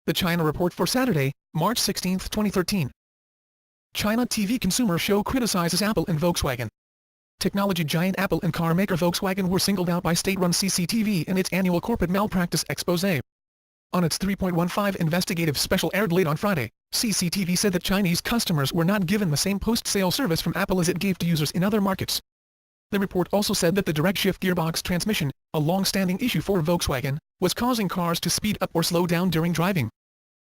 The China Report for Saturday, March 16, 2013. China TV consumer show criticizes Apple and Volkswagen. Technology giant Apple and car maker Volkswagen were singled out by state-run CCTV in its annual corporate malpractice expose. On its 3.15 investigative special aired late on Friday, CCTV said that Chinese customers were not given the same post-sale service from Apple as it gave to users in other markets. The report also said that the direct-shift gearbox transmission, a long-standing issue for Volkswagen, was causing cars to speed up or slow down during driving.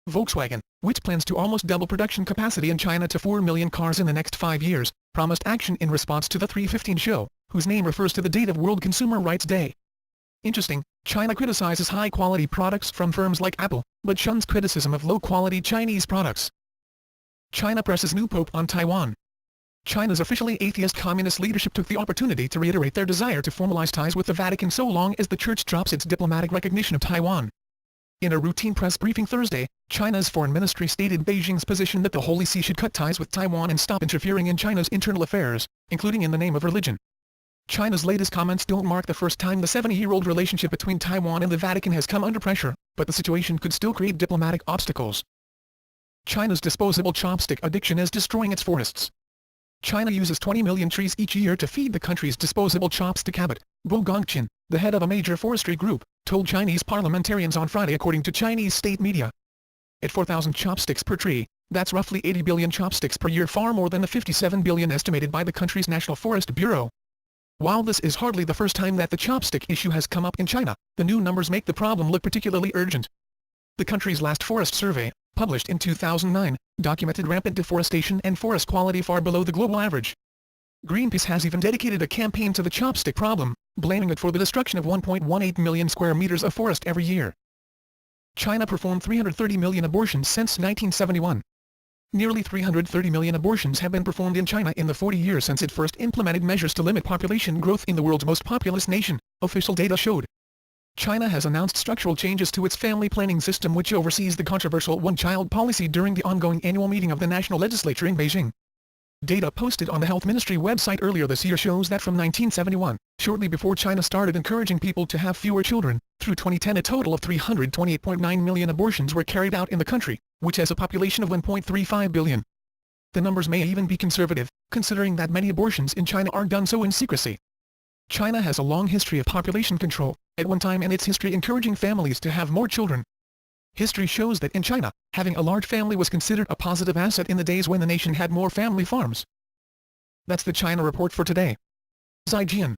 Volkswagen, which plans to almost double production capacity in China to 4 million cars in the next 5 years, promised action in response to the 315 show, whose name refers to the date of World Consumer Rights Day. Interesting, China criticizes high-quality products from firms like Apple, but shuns criticism of low-quality Chinese products. China presses new pope on Taiwan. China's officially atheist communist leadership took the opportunity to reiterate their desire to formalize ties with the Vatican so long as the Church drops its diplomatic recognition of Taiwan. In a routine press briefing Thursday, China's foreign ministry stated Beijing's position that the Holy See should cut ties with Taiwan and stop interfering in China's internal affairs, including in the name of religion. China's latest comments don't mark the first time the 70-year-old relationship between Taiwan and the Vatican has come under pressure, but the situation could still create diplomatic obstacles. China's disposable chopstick addiction is destroying its forests. China uses 20 million trees each year to feed the country's disposable chopstick habit, Bo Gongqin, the head of a major forestry group, told Chinese parliamentarians on Friday according to Chinese state media. At 4,000 chopsticks per tree, that's roughly 80 billion chopsticks per year, far more than the 57 billion estimated by the country's National Forest Bureau. While this is hardly the first time that the chopstick issue has come up in China, the new numbers make the problem look particularly urgent. The country's last forest survey, published in 2009, documented rampant deforestation and forest quality far below the global average. Greenpeace has even dedicated a campaign to the chopstick problem, blaming it for the destruction of 1.18 million square meters of forest every year. China performed 330 million abortions since 1971. Nearly 330 million abortions have been performed in China in the 40 years since it first implemented measures to limit population growth in the world's most populous nation, official data showed. China has announced structural changes to its family planning system, which oversees the controversial one-child policy during the ongoing annual meeting of the national legislature in Beijing. Data posted on the Health Ministry website earlier this year shows that from 1971, shortly before China started encouraging people to have fewer children, through 2010 a total of 328.9 million abortions were carried out in the country, which has a population of 1.35 billion. The numbers may even be conservative, considering that many abortions in China are done so in secrecy. China has a long history of population control, at one time in its history encouraging families to have more children. History shows that in China, having a large family was considered a positive asset in the days when the nation had more family farms. That's the China Report for today. Zaijian.